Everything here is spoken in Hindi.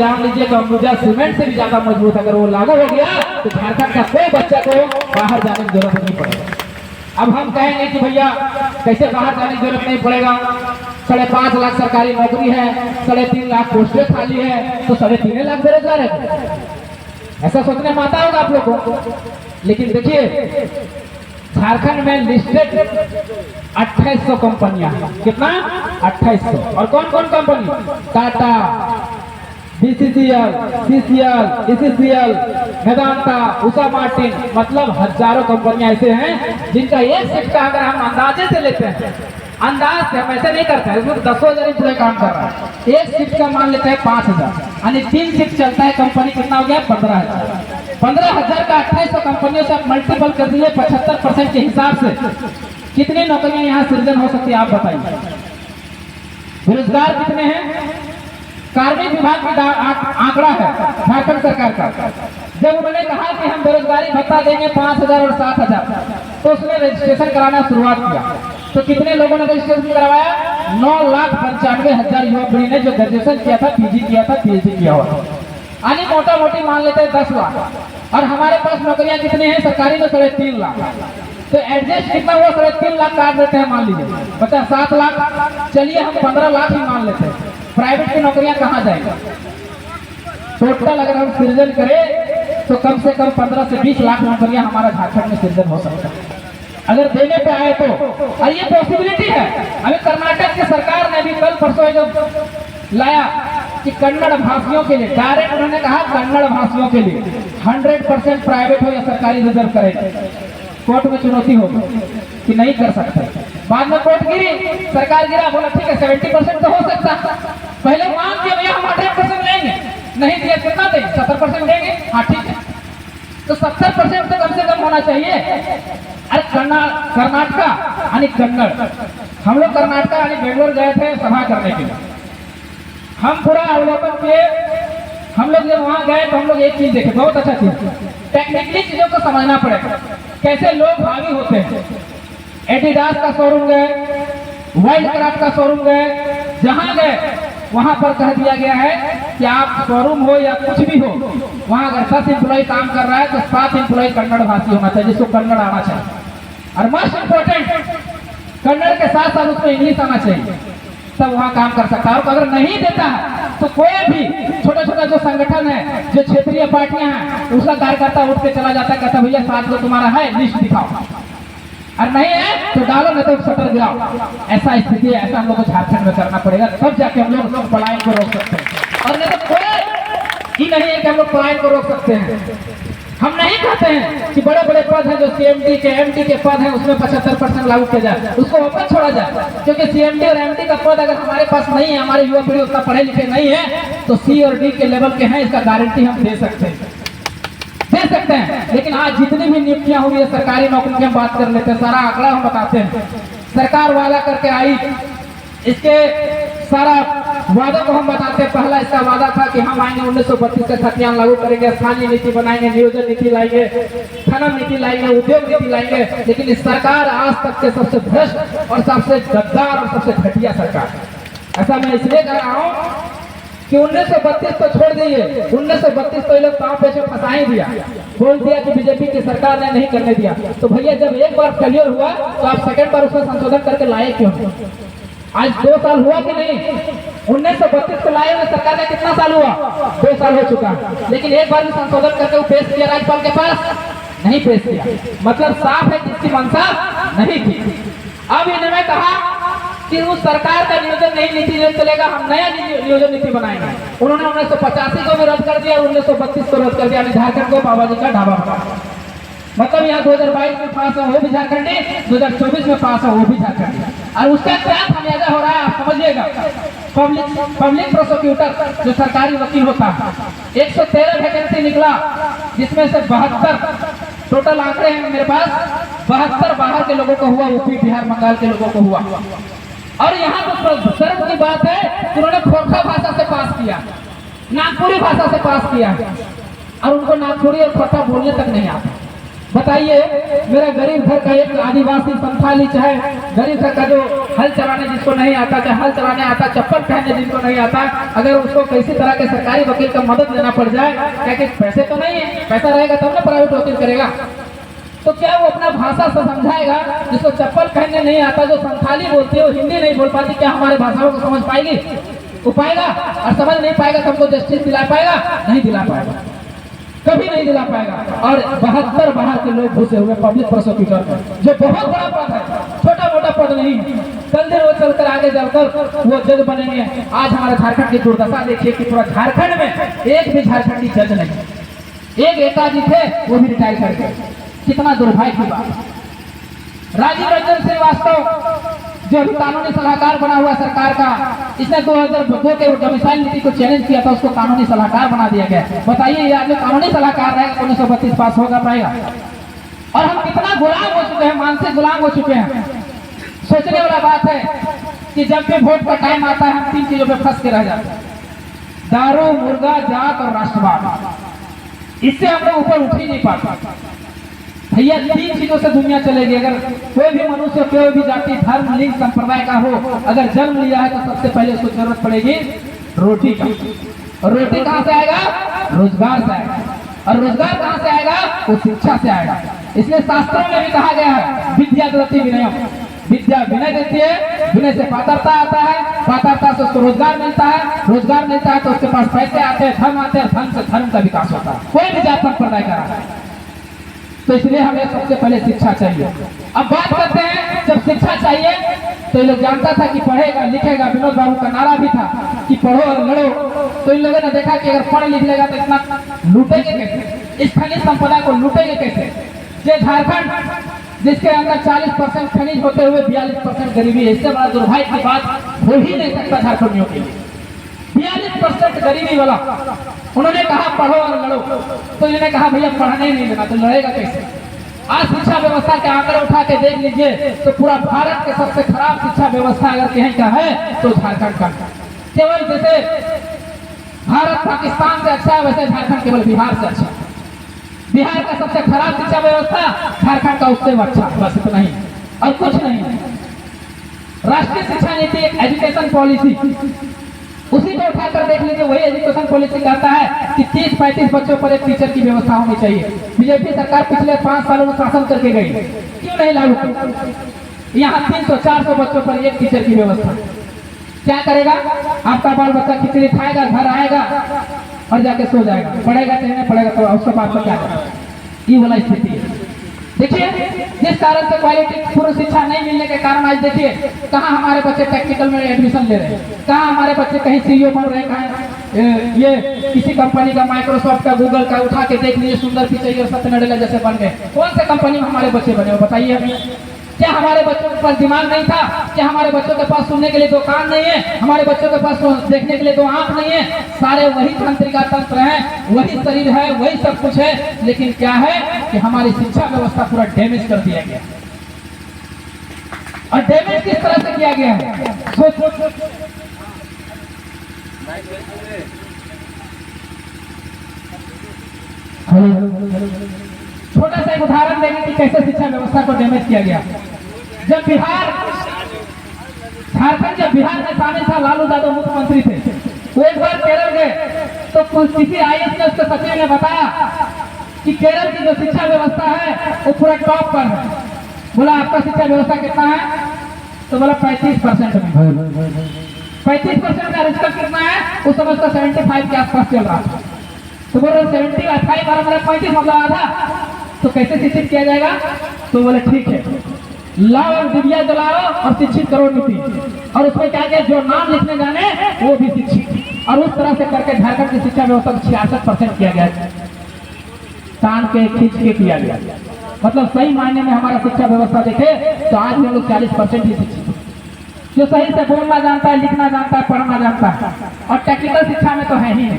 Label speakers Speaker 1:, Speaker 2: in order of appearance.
Speaker 1: जान लीजिए कि अंबुजा सीमेंट से भी ज्यादा मजबूत अगर वो लागू हो गया तो झारखंड का कोई बच्चा को बाहर जाने की जरूरत नहीं पड़ेगा। अब हम कहेंगे कि भैया कैसे बाहर जाने की जरूरत नहीं पड़ेगा, 5.5 लाख सरकारी नौकरी है, 3.5 लाख पोस्टें खाली है, तो 3.5 लाख बेरोजगार है। ऐसा सोचने में आता होगा आप लोग को। लेकिन देखिए झारखंड में लिस्टेड 2800 कंपनियां हैं। कितना? 2800। और कौन कौन company? Tata, BCCL, CCL, ECCL, Vedanta, Usha Martin, मतलब हजारों कंपनियां ऐसे हैं जिनका एक शिफ्ट का अगर हम अंदाजे से लेते हैं, अंदाज से हम ऐसे नहीं करते हैं, इसमें 10,000 एम्प्लॉय काम कर रहा है, एक शिफ्ट का मान लेते हैं 5,000, यानी 3 शिफ्ट चलता है, कंपनी कितना हो गया? 15,000। 15,000 का 2800 कंपनियों से आप मल्टीपल कर दीजिए 75% के हिसाब से कितनी नौकरियां यहाँ सृजन हो सकती है आप बताइए। बेरोजगार कितने हैं? कार्मिक विभाग का आंकड़ा है झारखंड सरकार का। जब उन्होंने कहा कि हम बेरोजगारी भत्ता देंगे 5,000 और 7,000, तो उसने रजिस्ट्रेशन कराना शुरुआत किया। तो कितने लोगों ने रजिस्ट्रेशन करवाया? 9,95,000 युवा पीढ़ी ने जो ग्रेजुएशन किया था, PG किया था, PhD किया हुआ, यानी मोटा मोटी मान लेते हैं 10 लाख। और हमारे पास नौकरियां कितनी हैं सरकारी में? 3.5 लाख। तो एडजस्ट कितना हुआ? 3.5 लाख काट देते हैं, मान लीजिए बचा 7 लाख। चलिए हम 15 लाख ही मान लेते हैं। प्राइवेट की नौकरियां कहाँ जाएंगी? टोटल अगर हम सृजन करें तो कम से कम 15 से 20 लाख नौकरियां हमारा झारखंड में सृजन हो सकता है अगर देने पे आए तो। और ये पॉसिबिलिटी है। अभी कर्नाटक की सरकार ने भी कल परसों जो लाया कि कन्नड़ भाषियों के लिए डायरेक्ट उन्होंने कहा कन्नड़ भाषियों के लिए 100% प्राइवेट हो या सरकारी रिजर्व करें। कोर्ट में चुनौती होगी कि नहीं कर सकते। बाद में कोर्ट गिरी, सरकार गिरा, बोला ठीक है 70% तो हो सकता। पहले मांग के भैया हम 100% लेंगे, नहीं दिया कितना देंगे? 70% देंगे। हाँ ठीक है, तो 70% तो कम से कम होना चाहिए। अरे कर्नाटका यानी कन्नड़, हम लोग कर्नाटका यानी बेंगलोर गए थे सभा करने के लिए। हम पूरा अवलोकन किए। हम लोग जब वहां गए तो हम लोग एक चीज देखे, बहुत अच्छा चीज, टेक्निकली चीजों को समझना पड़ेगा, कैसे लोग भागी होते हैं। एडिडास का शोरूम गए, वाइल्ड क्राफ्ट का शोरूम गए, जहां गए वहां पर कह दिया गया है कि आप शोरूम हो या कुछ भी हो, वहां अगर 10 एम्प्लॉय काम कर रहा है तो 7 एम्प्लॉय कन्नड़ भाषी होना चाहिए, जिसको कन्नड़ आना चाहिए। और मोस्ट इंपोर्टेंट, कन्नड़ के साथ साथ उसको इंग्लिश आना चाहिए, तब वहां काम कर सकता है। और अगर नहीं देता है तो कोई भी छोटा छोटा जो संगठन है, जो क्षेत्रीय पार्टियां हैं, उसका कार्यकर्ता उठ के चला जाता है, कहता भैया 7 जो तुम्हारा है लिस्ट दिखाओ, और नहीं है तो डालो, नहीं तो शटर गिराओ। ऐसा स्थिति है, ऐसा हम लोग को झारखंड में करना पड़ेगा, तब जाके हम लोग पलायन को रोक सकते हैं। और नहीं तो कोई ही नहीं है कि हम लोग पलायन को रोक सकते हैं। हम नहीं कहते हैं कि बड़े बड़े पद हैं जो CMD के MD के पद हैं उसमें 75% लागू किया जाए, उसको ओपन छोड़ा जाए, क्योंकि CMD और MD का पद अगर हमारे पास नहीं है, हमारे युवा पीढ़ी उतना पढ़े लिखे नहीं है, तो C और D के लेवल के हैं, इसका गारंटी हम दे सकते हैं। लेकिन आज जितनी भी नियुक्तियां हुई है सरकारी नौकरी की हम बात कर लेते हैं, सारा आंकड़ा हम बताते हैं। सरकार वादा करके आई, इसके सारा वादों को हम बताते हैं। पहला इसका वादा था कि हम आएंगे 1932 का खतियान लागू करेंगे, स्थानीय नीति बनाएंगे, नियोजन नीति लाएंगे, खनन नीति लाएंगे, उद्योग नीति लाएंगे। लेकिन इस सरकार आज तक के सबसे भ्रष्ट और सबसे गद्दार और सबसे घटिया सरकार। ऐसा मैं इसलिए कह रहा हूँ कि 1932 तो छोड़ दीजिए, 1932 तो ये लोग पांव पे फंसा ही दिया, बोल दिया कि बीजेपी की सरकार ने नहीं करने दिया। तो भैया जब एक बार फेलियर हुआ तो आप सेकंड बार उसमें संशोधन करके लाए क्यों? आज 2 साल हुआ कि नहीं? 1932 को लाए हुए सरकार ने कितना साल हुआ? 2 साल हो चुका, लेकिन एक बार भी संशोधन करके वो पेश किया राज्यपाल के पास? नहीं पेश किया। मतलब साफ है जिसकी मंशा नहीं थी। अब इन्होंने कहा कि उस सरकार का नियोजन नई नीति जो चलेगा, हम नया नियोजन नीति बनाएंगे। उन्होंने 1985 को भी रद्द कर दिया, 1932 को रद्द कर दिया, झारखंड को बाबा जी का ढाबा बना। मतलब यहाँ 2022 में पास है वो भी झारखंडी, 2024 में पास है वो भी झारखंडी। और उसका क्या खामियाजा हो रहा है आप समझिएगा। पब्लिक प्रोसिक्यूटर जो सरकारी वकील होता है, 113 वैकेंसी निकला, जिसमें से 72 टोटल आंकड़े हैं मेरे पास, 72 बाहर के लोगों को हुआ, यूपी बिहार बंगाल के लोगों को हुआ। और यहाँ तो शर्म की बात है कि उन्होंने खोखा भाषा से पास किया, नागपुरी भाषा से पास किया, और उनको नागपुरी और खोखा बोलने तक नहीं आता। बताइए, मेरा गरीब घर का एक आदिवासी संथाली चाहे गरीब घर का जो हल चलाने जिसको नहीं आता, चाहे हल चलाने आता, चप्पल पहनने जिसको नहीं आता, अगर उसको किसी तरह के सरकारी वकील का मदद लेना पड़ जाए, क्या कि पैसे तो नहीं है, पैसा रहेगा तब ना प्राइवेट वकील करेगा, तो क्या वो अपना भाषा से समझाएगा? जिसको चप्पल पहनने नहीं आता, जो संथाली बोलती है, वो हिंदी नहीं बोल पाती, क्या हमारे भाषाओं को समझ पाएगी? वो पाएगा? और समझ नहीं पाएगा तो हमको जस्टिस दिला पाएगा? नहीं दिला पाएगा, कभी नहीं दिला पाएगा। और 72 बाहर के लोग घुसे हुए पब्लिक प्रोसिक्यूटर में, जो बहुत बड़ा पद है, छोटा मोटा पद नहीं है। कल दिन वो चलकर आगे चलकर वो जज बनेंगे। आज हमारे झारखंड की दुर्दशा देखिए कि पूरा झारखंड में एक भी झारखंडी जज नहीं। एक एकाजी थे, वो भी रिटायर कर गए। कितना दुर्भाग्य की बात। राजीव रंजन श्रीवास्तव जो कानूनी सलाहकार बना हुआ सरकार का, इसने 2002 के डोमिसाइल नीति को चैलेंज किया था, उसको कानूनी सलाहकार बना दिया गया। बताइए, ये आदमी कानूनी सलाहकार रहेगा 1932 पास होगा पाएगा? और हम कितना गुलाम हो चुके हैं, मानसिक गुलाम हो चुके हैं। सोचने वाला बात है कि जब भी वोट का टाइम आता है, हम 3 चीजों पे फंस के रह जाते हैं: दारू, मुर्गा, जात और राष्ट्रवाद। इससे हम लोग ऊपर उठ ही नहीं पाते। भैया 3 चीजों से दुनिया चलेगी। अगर कोई भी मनुष्य, कोई भी जाति, धर्म, लिंग, संप्रदाय का हो, अगर जन्म लिया है तो सबसे पहले उसको जरूरत पड़ेगी रोटी का। और रोटी कहाँ से आएगा? रोजगार से आएगा। और रोजगार कहाँ से आएगा? वो शिक्षा से आएगा। इसलिए शास्त्रों में भी कहा गया है, विद्या दत्ति विनयम। विद्या विनय देती है, विनय से पात्रता आता है, पात्रता से उसको रोजगार मिलता है, रोजगार मिलता है तो उसके पास पैसे आते हैं, धर्म आते हैं, धर्म से धर्म का विकास होता है, कोई भी जात संप्रदाय का रहा है। तो इसलिए हमें सबसे पहले शिक्षा चाहिए। अब बात करते हैं, जब शिक्षा चाहिए तो ये लोग जानता था कि पढ़ेगा लिखेगा। विनोद बाबू का नारा भी था कि पढ़ो और लड़ो। तो इन लोगों ने देखा कि अगर पढ़ लिख लेगा तो इतना लूटेंगे कैसे, इस खनिज संपदा को लूटेंगे कैसे? ये झारखंड जिसके अंदर 40% खनिज होते हुए 42% गरीबी है, इससे बड़ा दुर्भाग्य की बात हो ही नहीं सकता झारखंडियों के लिए। 42% गरीबी वाला। उन्होंने कहा पढ़ो और लड़ो, तो इन्होंने कहा भैया पढ़ने नहीं देना, तो लड़ेगा कैसे? आज शिक्षा व्यवस्था के आंकड़े उठा के देख लीजिए तो पूरा भारत के सबसे खराब शिक्षा व्यवस्था अगर कहीं का है तो झारखंड का। केवल जैसे भारत पाकिस्तान से अच्छा है, वैसे झारखंड केवल बिहार से अच्छा। बिहार का सबसे खराब शिक्षा व्यवस्था, झारखंड का उससे अच्छा, बस इतना ही और कुछ नहीं। राष्ट्रीय शिक्षा नीति एक एजुकेशन पॉलिसी, उसी को उठाकर देख लीजिए। वही एजुकेशन पॉलिसी कहता है कि 30-35 बच्चों पर एक टीचर की व्यवस्था होनी चाहिए। बीजेपी सरकार पिछले 5 सालों में शासन करके गई, क्यों नहीं लागू की? यहाँ 300-400 बच्चों पर एक टीचर की व्यवस्था। क्या करेगा? आपका बाल बच्चा खिचड़ी खाएगा, घर आएगा और जाके सो जाएगा, पढ़ेगा चाहे नहीं पढ़ेगा तो उसके बाद क्या करेगा? ये वाला स्थिति है। देखिए, जिस कारण से क्वालिटी पूर्ण शिक्षा नहीं मिलने के कारण आज देखिए कहाँ हमारे बच्चे टेक्निकल में एडमिशन ले रहे हैं, कहाँ हमारे बच्चे कहीं सीईओ बन रहे हैं, ये किसी कंपनी का, माइक्रोसॉफ्ट का, गूगल का उठा के देख लीजिए, सुंदर पिचाई और सत्य नडेला जैसे बन गए। कौन से कंपनी में हमारे बच्चे बने हो बताइए हमें? क्या हमारे बच्चों के पास दिमाग नहीं था? क्या हमारे बच्चों के पास सुनने के लिए 2 कान नहीं है? हमारे बच्चों के पास देखने के लिए 2 आंख नहीं है? सारे वही तंत्रिका तंत्र है, वही शरीर है, वही सब कुछ है, लेकिन क्या है कि हमारी शिक्षा व्यवस्था पूरा डैमेज कर दिया गया। और डैमेज किस तरह से किया गया है? छोटा सा एक उदाहरण देंगे कि कैसे शिक्षा व्यवस्था को डैमेज किया गया। जब बिहार में शामिल था, लालू यादव मुख्यमंत्री थे, वो एक बार केरल गए तो किसी IAS ने उसके सचिव ने बताया कि केरल की जो शिक्षा व्यवस्था है वो पूरा टॉप पर है। बोला आपका शिक्षा व्यवस्था कितना है? तो बोला 35% में। 35% का रिजल्ट कितना है? उस समय उसका 75 के आसपास चल रहा था। तो बोले 75 और हमारा 35 मतलब आधा, तो कैसे शिक्षित किया जाएगा? तो बोले ठीक है, लाओ और दिव्या जलाओ और शिक्षित करो नीति। और उसमें क्या किया? जो नाम लिखने जाने वो भी शिक्षित। और उस तरह से करके झारखंड की शिक्षा व्यवस्था को 66% किया गया, तान के खींच के किया गया। मतलब सही मायने में हमारा शिक्षा व्यवस्था देखे तो आज हम लोग 40% ही शिक्षित, जो सही से बोलना जानता है, लिखना जानता है, पढ़ना जानता है, और टेक्निकल शिक्षा में तो है ही नहीं।